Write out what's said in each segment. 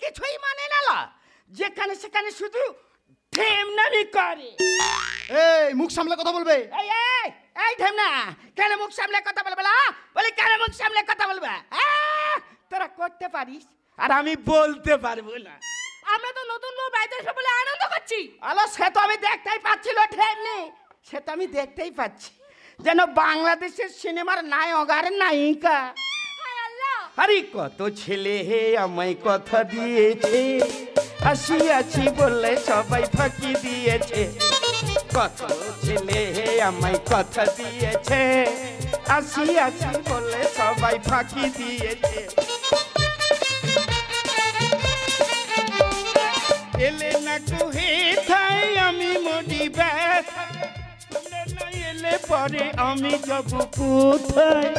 কিছুই মানে না লা। যেখানে সেখানে শুধু ঢেমনামি করে। এই মুখ সামলে কথা বলবে। এই এই এই ঢেমনা, কেন মুখ সামলে কথা বলবে না? বলি কেন মুখ সামলে কথা বলবে? তোরা করতে পারিস আর আমি বলতে পারবো না। আমরা তো নতুন বউ বাড়িতে এসে বলে আনন্দ করছি। আলো সে তো আমি দেখতেই পাচ্ছিল ঢেমনি, সে তো আমি দেখতেই পাচ্ছি যেন বাংলাদেশের সিনেমার নায়ক আর নায়িকা। হায় আল্লাহ, আরে কত ছেলে হে আমায় কথা দিয়েছে, আসি আছি বললে সবাই ফাঁকি দিয়েছে। কত ছেলে হে আমায় কথা দিয়েছে, আসি আছি বললে সবাই ফাঁকি দিয়েছে। এলে না কুহে থাই আমি মরি ব্যথা, না এলে পরে আমি যাব কোথায়?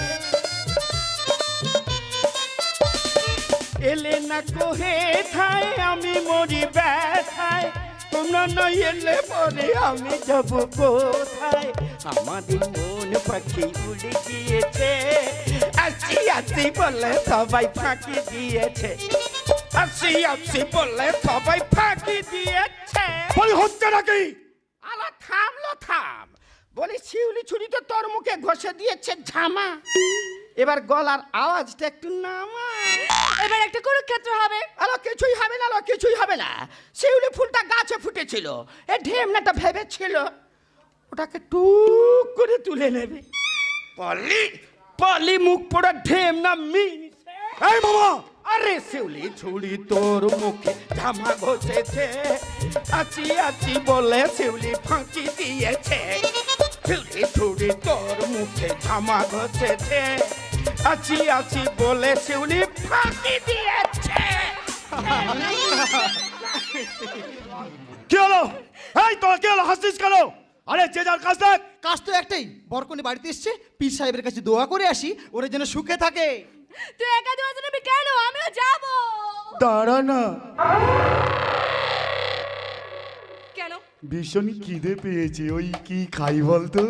এলে না কোহে থাই আমি মরি ব্যথায়, তোমরা না এলে পরে আমি যাব কোথায়? আমাদের মন পাখি উড়ে গিয়েছে, আসি আসি বলে সবাই ফাঁকি দিয়েছে, আসি আসি বলে সবাই ফাঁকি দিয়েছে। বলি হচ্ছে নাকি? আলো থামলো থাম, বলি শিউলি ছুরি তো তোর মুখে ঘষে দিয়েছে ঝামা, এবার গলার আওয়াজটা একটু নামা। এবার একটা কুরুক্ষেত্র হবে। আলো কিছুই হবে না, আলো কিছুই হবে না। শিউলি ফুলটা গাছে ফুটেছিল, এ ঢেমনাটা ভেবেছিল ওটাকে টুক করে তুলে নেবে। পলি পলি মুখ পোড়া ঢেমনা মিনছে। এই মামা, আরে শিউলি ছুরি তোর মুখে ঝামা ঘষেছে, আছি আছি বলে শিউলি ফাঁকি দিয়েছে। শিউলি ছুরি তোর মুখে ঝামা ঘষেছে, আছি আছি বলে শিউলি ফাঁকি দিয়েছে। কি হলো? এই তোর কি হলো? হাসছিস কেন? আরে যে যার কাজ দেখ। কাজ তো একটাই, বরকনে বাড়িতে এসছে, পীর সাহেবের কাছে দোয়া করে আসি ওরা যেন সুখে থাকে। তুই একা দেওয়ার জন্য কেন? আমিও যাব। দাঁড়া না, কেন? ভীষণ খিদে পেয়েছে, ওই কি খাই বলতো?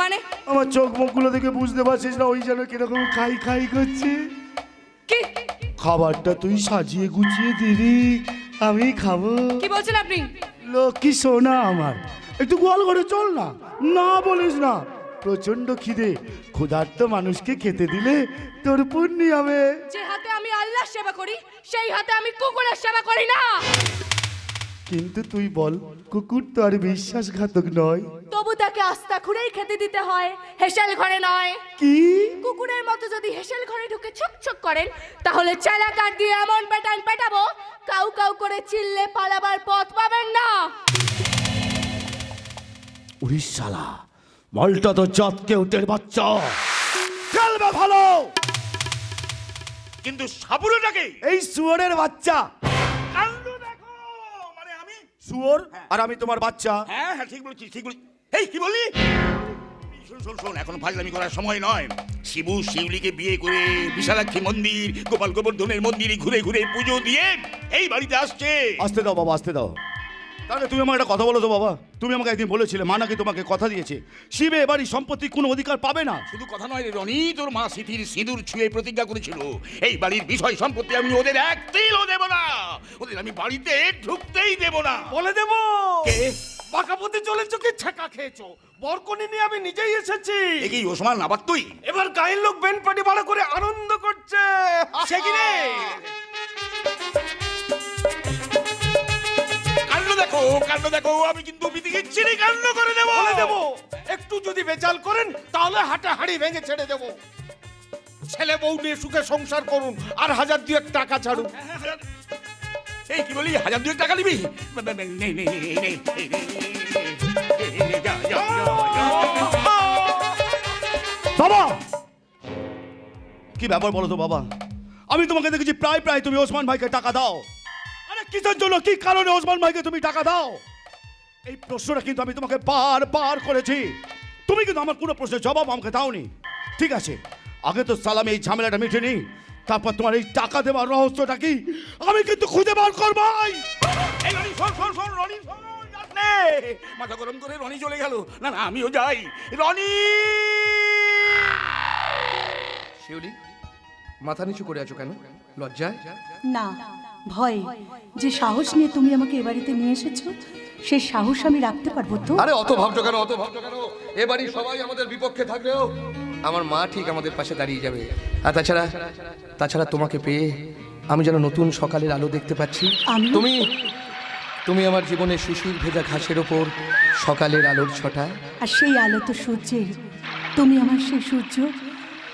মানে আমার চোখ মুখগুলো দেখে বুঝতে পারছিস না ওই যেন কিরকম খাই খাই করছে? কি খাবারটা তুই সাজিয়ে গুছিয়ে দিবি, আমি খাবো। কি বলছেন আপনি? লক্ষ্মী সোনা আমার, একটু গোয়াল ঘরে চল না। না বলিস না, প্রচন্ড খিদে, ক্ষুধার্ত মানুষকে খেতে দিলে তোর পুণ্যি হবে। যে হাতে আমি আল্লাহর সেবা করি সেই হাতে আমি কুকুরের সেবা করি না। কিন্তু তুই বল, কুকুর তো আর বিশ্বাসঘাতক নয়। তবু তাকে আস্থা খুঁড়েই খেতে দিতে হয়, হেসেল ঘরে নয়। কি? কুকুরের মতো যদি হেসেল ঘরে ঢুকে ছক ছক করেন, তাহলে চেলা কাঠ দিয়ে এমন পেটান পেটাবো, কাউ কাউ করে চিল্লে পালাবার পথ পাবেন না। উড়িষ্যালা মালটা তো জাত কেউটের বাচ্চা, খেলবে ভালো, কিন্তু সাবুরটাকে এই শুয়োরের বাচ্চা। কাণ্ড দেখো, মানে আমি শুয়োর আর আমি তোমার বাচ্চা। হ্যাঁ হ্যাঁ ঠিক বলেছি ঠিক বলি। এই কি বলি? শোন শোন শোন, এখন ফাজলামি করার সময় নয়। শিবু শিউলিকে বিয়ে করে বিশালাক্ষী মন্দির, গোপাল গোবর্ধনের মন্দিরে ঘুরে ঘুরে পুজো দিয়ে এই বাড়িতে আসছে। আসতে দাও বাবা, আসতে দাও। তাহলে তুমি আমাকে একটা কথা বলো তো বাবা, তুমি আমাকে একদিন বলেছিলে মা নাকি তোমাকে কথা দিয়েছে শিবে এবারই সম্পত্তি কোনো অধিকার পাবে না। শুধু কথা নয় রে রনি, তোর মা সিথির সিঁদুর ছুঁয়ে প্রতিজ্ঞা করেছিল এই বাড়ির বিষয় সম্পত্তি আমি ওদের এক তিলও দেব না, ওদের আমি বাড়িতে ঢুকতেই দেব না। বলে দেবো কে? বাঁকাপতি চলেছো কি ছেঁকা খেয়েছো? বরকনে নিয়ে আমি নিজেই এসেছি। এ কি ওসমান আবার তুই? এবার গায়ের লোক ব্যান্ড পার্টি ভাড়া করে আনন্দ করছে। সে কি রে? কাণ্ড দেখো, আমি কিন্তু বিদিকিচ্ছিরি কাণ্ড করে দেবো। বলে দেবো, একটু যদি বেচাল করেন তাহলে হাটে হাড়ি ভেঙে ছেড়ে দেবো। ছেলে বউ নিয়ে সুখে সংসার করুন আর 1000-2 টাকা ছাড়ুন। এই কি বলি, 1000-2 টাকা নিবি? নেই নেই নেই নেই, বাবা কি ব্যাপার বলো তো বাবা? আমি তোমাকে দেখেছি প্রায় প্রায় তুমি ওসমান ভাইকে টাকা দাও। আরে কিসের জন্য, কি কারণে ওসমান ভাইকে তুমি টাকা দাও? এই প্রশ্নটা কিন্তু আমি তোমাকে বারবার করেছি, তুমি কিন্তু আমার কোনো প্রশ্নের জবাব আমাকে দাওনি। ঠিক আছে, আগে তো সালামে এই ঝামেলাটা মিটে নি, তারপর তোমার এই টাকা দেওয়ার রহস্যটা কি আমি কিন্তু খুঁজে বার করবাই। এই রনি শোন শোন শোন, রনি শোন, যাস নে। মাথা গরম করে রনি চলে গেল। না না আমিও যাই। রনি! শিউলি, মাথা নিচু করে আছো কেন? লজ্জায়? না, ভয় যে সাহস নিয়ে তুমি আমাকে এ বাড়িতে নিয়ে এসেছো, সেই সাহস আমি রাখতে পারবো তো? আরে অত ভাবছো কেন, অত ভাবছো কেন? এ বাড়ির সবাই আমাদের বিপক্ষে থাকলেও আমার মা ঠিক আমাদের পাশে দাঁড়িয়ে যাবে। আর তাছাড়া তোমাকে পেয়ে আমি যেন নতুন সকালের আলো দেখতে পাচ্ছি। আমি? তুমি আমার জীবনে শিশির ভেজা ঘাসের ওপর সকালের আলোর ছটা। আর সেই আলো তো সূর্যের, তুমি আমার সেই সূর্য।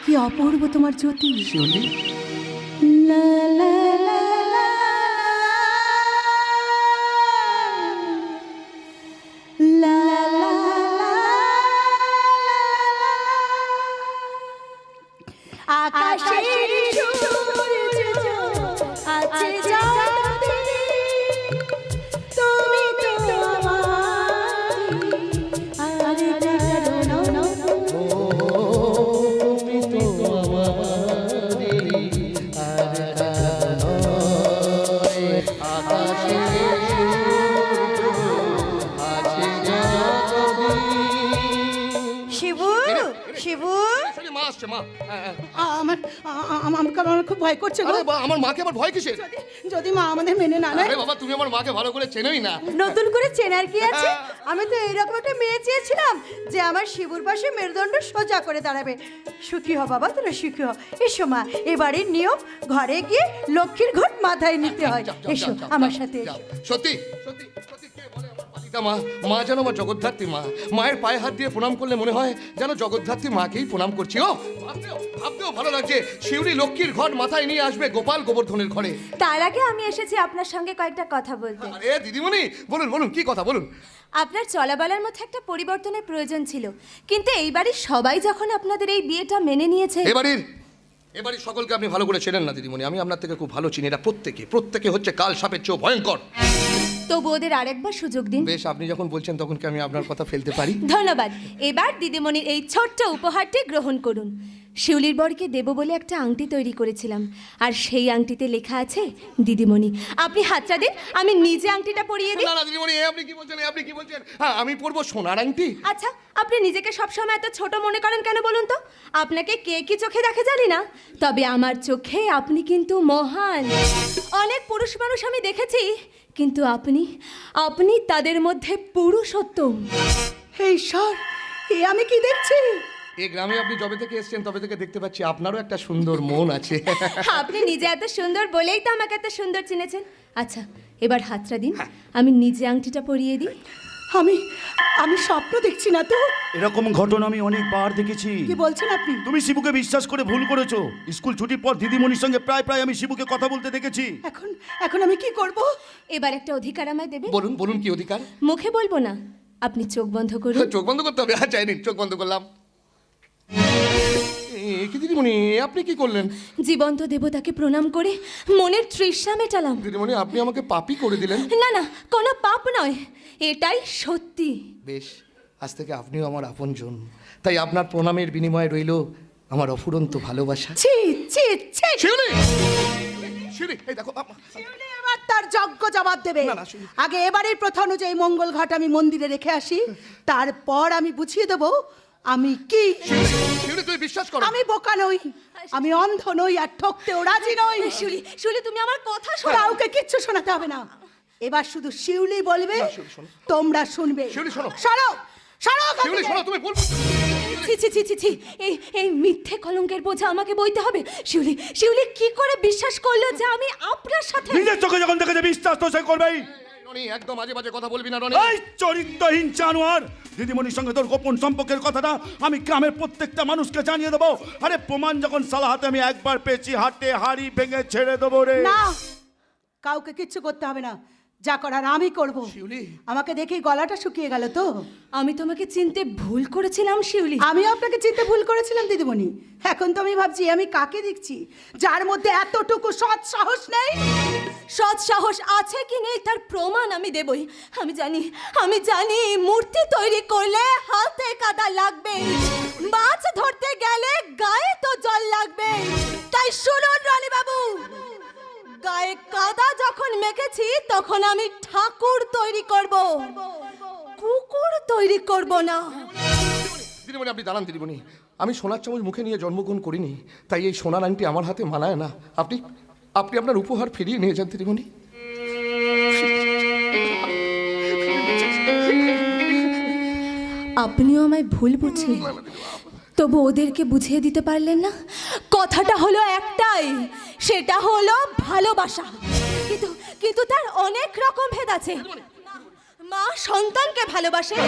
কি অপূর্ব তোমার জ্যোতি। শিউলি, লা লা লা লা লা লা আকাশের সূর্য আছে জানতে, তুমি তো আমারই আর কারণ। শিবু, শিবু, মা আসছে, মা। আমার খুব ভয় করছে গো। আরে বা, আমার মাকে আবার ভয় কিসের? যদি মা আমাদের মেনে না নেয়। আরে বাবা, তুমি আমার মাকে ভালো করে চেনোই না। নতুন করে চেনার কি আছে? আমি তো এইরকম একটা মেয়ে চেয়েছিলাম যে আমার শিবুর পাশে মেরুদণ্ড সোজা করে দাঁড়াবে। সুখী হ বাবা, তোরা সুখী হ। এসো মা, এবারের নিয়ম ঘরে গিয়ে লক্ষ্মীর ঘট মাথায় নিতে হয়। এসো আমার সাথে এসো। সত্যি সত্যি সত্যি, কে বলে আমার পালিতা মা? মা যেন আমার জগদ্ধাত্রী মা। মায়ের পায়ে হাত দিয়ে প্রণাম করলে মনে হয় যেন জগদ্ধাত্রী মাকেই প্রণাম করছি। ও ভাবতেও ভালো লাগছে, শিউলি লক্ষ্মীর ঘট মাথায় নিয়ে আসবে গোপাল গোবর্ধনের ঘরে। তার আগে আমি এসেছি আপনার সঙ্গে কয়েকটা কথা বলতে। আরে দিদিমণি, বলুন বলুন, কি কথা বলুন। আপনার চলাবলার মধ্যে একটা পরিবর্তনের প্রয়োজন ছিল, কিন্তু এই বাড়ির সবাই যখন আপনাদের এই বিয়েটা মেনে নিয়েছে। এবারের সকলকে আপনি ভালো করে চেনেন না দিদিমণি, আমি আপনার থেকে খুব ভালো চিনি। এরা প্রত্যেকে হচ্ছে কাল সাপের চেয়েও ভয়ঙ্কর। তবু ওদের আরেকবার সুযোগ দিন। বেশ, আপনি যখন বলছেন তখন কি আমি আপনার কথা ফেলতে পারি? ধন্যবাদ। এবার দিদিমণির এই ছোট্ট উপহারটি গ্রহণ করুন। শিউলির বরকে দেব বলে একটা আংটি তৈরি করেছিলাম, আর সেই আংটিতে লেখা আছে দিদিমণি। আপনি হাতটা দিন, আমি নিজে আংটিটা পরিয়ে দিই। না না দিদিমণি, আপনি কি বলছেন? হ্যাঁ, আমি পরবো সোনার আংটি। আচ্ছা, আপনি নিজেকে সবসময় এত ছোট মনে করেন কেন বলুন তো? আপনাকে কে কি চোখে দেখে জানি না, তবে আমার চোখে আপনি কিন্তু মহান। অনেক পুরুষ মানুষ আমি দেখেছি, কিন্তু আপনি তাদের মধ্যে পুরুষোত্তম। হে ঈশ্বর, এ আমি কি দেখছি? এই গ্রামে আপনি যবে থেকে এসেছেন তবে থেকে দেখতে পাচ্ছি আপনারও একটা সুন্দর মন আছে। আপনি নিজে এত সুন্দর বলেই তো আমাকে এত সুন্দর চিনেছেন। আচ্ছা, এবার হাতটা দিন, আমি নিজে আংটিটা পরিয়ে দিই। আমি স্বপ্ন দেখছি না তো? এরকম ঘটনা আমি অনেকবার দেখেছি। কি বলছেন আপনি? তুমি শিবুকে বিশ্বাস করে ভুল করেছো। স্কুল ছুটির পর দিদিমণির সঙ্গে প্রায় আমি শিবুকে কথা বলতে দেখেছি। এখন আমি কি করব? এবার একটা অধিকার আমায় দেবে। বলুন বলুন, কি অধিকার? মুখে বলবো না, আপনি চোখ বন্ধ করুন। চোখ বন্ধ করতে হবে? আচ্ছা, নিন, চোখ বন্ধ করলাম। কি দিদিমণি, আপনি কি করলেন? জীবন্ত দেবতাকে প্রণাম করে মনের তৃষ্ণা মেটালাম। দিদিমণি, আপনি আমাকে পাপী করে দিলেন। না না, কোনো পাপ নয়, এটাই সত্যি। বেশ, আজ থেকে আপনিও আমার আপনজন, তাই আপনার প্রণামের বিনিময়ে রইল আমার অফুরন্ত ভালোবাসা। ছি ছি ছি! শিউলি, শিউলি, এই দেখো। শিউলি এবার তার যোগ্য জবাব দেবে। না, না, শিউলি। আগে এবারের প্রথা অনুযায়ী মঙ্গল ঘাট আমি মন্দিরে রেখে আসি, তারপর আমি বুঝিয়ে দেবো আমি কি। শিউলি, তুই বিশ্বাস করো। আমি বোকা নই, আমি অন্ধ নই, আর ঠকতেও রাজি নই। শিউলি, তুমি আমার কথা শোনো। কাউকে কিচ্ছু শোনাতে হবে না, এবার শুধু শিউলি বলবে, শিউলি, শোনো। তোমরা শুনবে। শিউলি, শোনো। সরো সরো ওখান শিউলি, থেকে। শোনো, তুমি বলবে। ছি, এই মিথ্যে কলঙ্কের বোঝা আমাকে বইতে হবে। শিউলি কি করে বিশ্বাস করলো যে আমি আপনার সাথে? নিজের চোখে যখন দেখেছে বিশ্বাস তো সে করবেই। রনি, একদম বাজে বাজে কথা বলবি না রনি। এই চরিত্রহীন জানোয়ার, দিদিমণির সঙ্গে তোর গোপন সম্পর্কের কথাটা আমি গ্রামের প্রত্যেকটা মানুষকে জানিয়ে দেবো। আরে প্রমাণ যখন সালা হাতে আমি একবার পেয়েছি, হাতে হাড়ি ভেঙে ছেড়ে দেবো রে। না, কাউকে কিচ্ছু করতে হবে না, যা করার আমি করব। শিউলি, আমাকে দেখেই গলাটা শুকিয়ে গেল তো? আমি তোমাকে চিনতে ভুল করেছিলাম শিউলি। আমি আপনাকে চিনতে ভুল করেছিলাম দিদিমণি। এখন তো আমি ভাবছি আমি কাকে দেখছি, যার মধ্যে এতটুকু সৎ সাহস নেই। সৎ সাহস আছে কি নেই তার প্রমাণ আমি দেবই। আমি জানি মূর্তি তৈরি করলে হাতে কাদা লাগবে, মাছ ধরতে গেলে গায়ে তো জল লাগবে। তাই শুনুন রানী বাবু, গায়ে কাদা যখন মেখেছি তখন আমি ঠাকুর তৈরি করব, কুকুর তৈরি করব না। দিদিমণি, আপনি দাঁড়ান। দিদিমণি, আমি সোনার চামচ মুখে নিয়ে জন্মগ্রহণ করিনি, তাই এই সোনার আংটি আমার হাতে মানায় না। আপনি আপনার উপহার ফিরিয়ে নিয়ে যান দিদিমণি। আপনিও আমায় ভুল বুঝলেন, তবু ওদেরকে বুঝিয়ে দিতে পারলেন না। কথাটা হলো একটাই, সেটা হলো ভালোবাসা। কিন্তু কিন্তু তার অনেক রকম ভেদ আছে। মা সন্তানকে ভালোবাসে,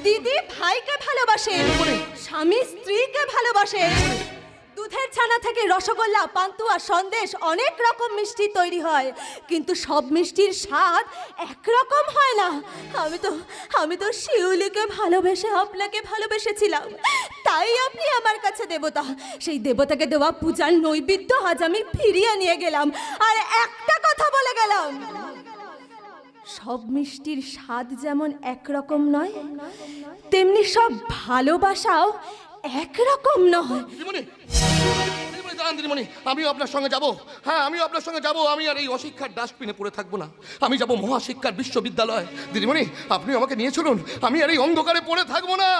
দিদি ভাইকে ভালোবাসে, স্বামী স্ত্রীকে ভালোবাসে। দুধের ছানা থেকে রসগোল্লা, পান্তুয়া, সন্দেশ অনেক রকম মিষ্টি তৈরি হয়, কিন্তু সব মিষ্টির স্বাদ একরকম হয় না। আমি তো শিউলিকে ভালোবেসে আপনাকে ভালোবেসেছিলাম, তাই আপনি আমার কাছে দেবতা। সেই দেবতাকে দেওয়া পূজার নৈবেদ্য আজ আমি ফিরিয়ে নিয়ে গেলাম, আর একটা কথা বলে গেলাম, সব মিষ্টির স্বাদ যেমন একরকম নয়, তেমনি সব ভালোবাসাও একরকম নয়। দাঁড়ান দিদিমণি, আমিও আপনার সঙ্গে যাব। হ্যাঁ, আমিও আপনার সঙ্গে যাব। আমি আর এই অশিক্ষার ডাস্টবিনে পড়ে থাকবো না। আমি যাব মহাশিক্ষার বিশ্ববিদ্যালয়। দিদিমণি, আপনি আমাকে নিয়ে চলুন। আমি আর এই অন্ধকারে পড়ে থাকবো না।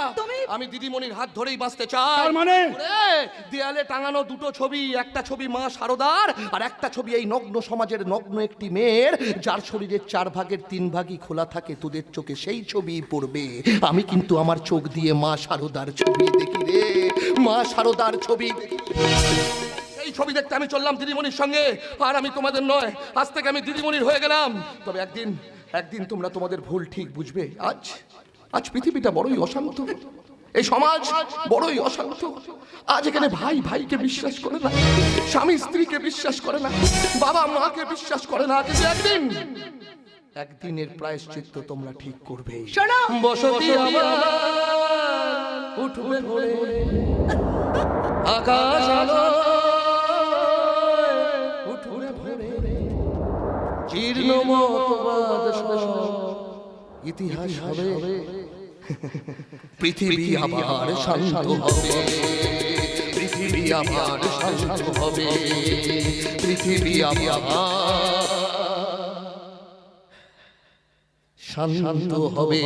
আমি দিদিমণির হাত ধরেই বাঁচতে চাই। তার মানে? ওরে, দেয়ালে টাঙানো দুটো ছবি, একটা ছবি মা শারদার, আর একটা ছবি এই নগ্ন সমাজের নগ্ন একটি মেয়ের, যার শরীরের 4 ভাগের 3 ভাগই খোলা থাকে তোদের চোখে, সেই ছবি পড়বে। আমি কিন্তু আমার চোখ দিয়ে মা শারদার ছবি দেখি রে, মা শারদার ছবি। এই ছবি দেখতে আমি চললাম দিদিমণির সঙ্গে, আর আমি তোমাদের নয়। আজ থেকে আমি দিদিমণির হয়ে গেলাম। তবে একদিন তোমরা তোমাদের ভুল ঠিক বুঝবে। আজ পৃথিবীটা বড়ই অশান্ত, এই সমাজ বড়ই অশান্ত। আজ এখানে ভাই ভাইকে বিশ্বাস করে না, স্বামী স্ত্রীকে বিশ্বাস করে না, বাবা মাকে বিশ্বাস করে না। কিন্তু একদিনের প্রায়শ্চিত্ত তোমরা ঠিক করবে। শোনো, বসতি আবার উঠবে ভোরে, আকাশ আলো উঠবে ভোরে, জীর্ণ মতবাদ ইতিহাস হবে, পৃথিবী আবার শান্ত হবে, পৃথিবী আবার শান্ত হবে, পৃথিবী আবার শান্ত হবে।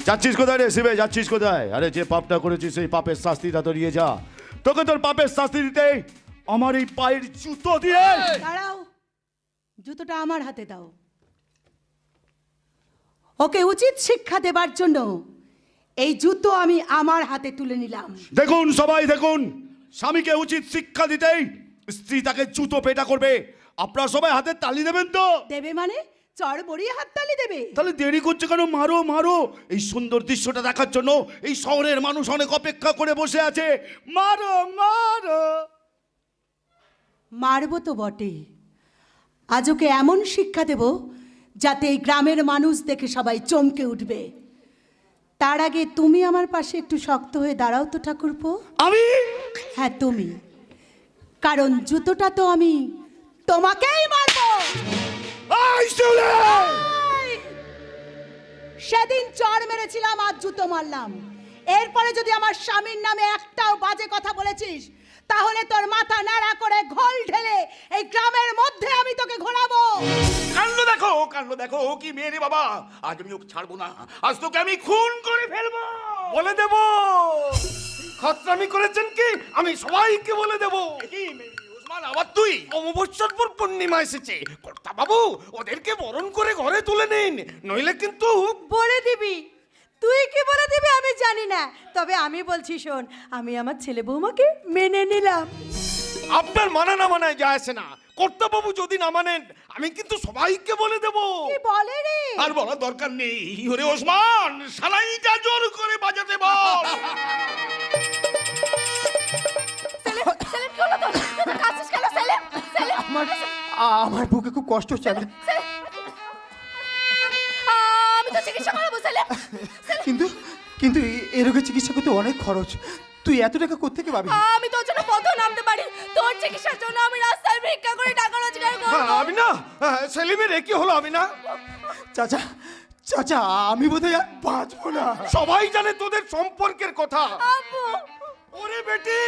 যাচ্ছিস কোথায় রে শিবে, যাচ্ছিস কোথায়? আরে যে পাপটা করেছিস সেই পাপের শাস্তিটা তো নিয়ে যা। তোকে তোর পাপের শাস্তি দিতে আমার এই পায়ের জুতো দিয়ে। দাঁড়াও, জুতোটা আমার হাতে দাও। ওকে উচিত শিক্ষা দেবার জন্য এই জুতো আমি আমার হাতে তুলে নিলাম। দেখুন সবাই দেখুন, স্বামীকে উচিত শিক্ষা দিতেই স্ত্রী তাকে জুতো পেটা করবে। আপনারা সবাই হাতে তালি দেবেন তো? দেবে মানে চড় বড়িয়ে হাততালি দেবে? তাহলে দেরি করছে কেন? মারো মারো। এই সুন্দর দৃশ্যটা দেখার জন্য এই শহরের মানুষ অনেক অপেক্ষা করে বসে আছে। মারো মারো। মারবো তো বটে, আজ ওকে এমন শিক্ষা দেব যাতে এই গ্রামের মানুষ দেখে সবাই চমকে উঠবে। তার আগে তুমি আমার পাশে একটু শক্ত হয়ে দাঁড়াও তো ঠাকুরপো। আমি? হ্যাঁ তুমি, কারণ জুতোটা তো আমি তোমাকেই মারবো। সেদিন চড় মেরেছিলাম, আজ জুতো মারলাম। এরপরে যদি আমার স্বামীর নামে একটাও বাজে কথা বলেছিস, তাহলে তোর মাথা নাড়া করে ঘোল ঢেলে এই গ্রামের মধ্যে আমি তোকে ঘোরাবো। কাণ্ড দেখো কি মেয়ে রে বাবা। আজ আমি ওকে ছাড়বো না, আজ তোকে আমি খুন করে ফেলবো। বলে দেব খতরামি করেছেন কি, আমি সবাইকে বলে দেব। ওসমান, আবার তুই? অমাবস্যার পর পূর্ণিমা এসেছে, কর্তা বাবু ওদেরকে বরণ করে ঘরে তুলে নিন, নইলে কিন্তু বলে দিবি। তুই কি বলে দিবি আমি জানি না, তবে আমি বলছি শোন, আমি আমার ছেলে বৌমাকে মেনে নিলাম। আপনার মানা না মানায় যায় আসে না। কর্তা বাবু যদি না মানেন, আমি কিন্তু সবাইকে বলে দেব। কি বলে রে? আর বলার দরকার নেই। ওরে ওসমান, সালাইটা জোর করে বাজাতে বল। আমার বুকে খুব কষ্ট হচ্ছে। আমি তো চিকিৎসা করাবো সেলিম। কিন্তু কিন্তু এই রোগের চিকিৎসা করতে অনেক খরচ। তুই এত টাকা কোত্থেকে পাবি? আমি তোর জন্য পথ নামতে পারি, তোর চিকিৎসার জন্য আমি রাস্তায় ভিক্ষা করে টাকা রোজগার করব। আমি না, সেলিমের একই হলো। আমি না চাচা চাচা, আমি বোধহয় আর বাঁচবো না। সবাই জানে তোদের সম্পর্কের কথা। আব্বু, ওরে বেটি,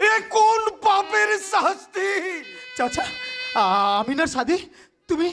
এ কোন পাপের শাস্তি? চাচা, আমিনার সাথে তুমি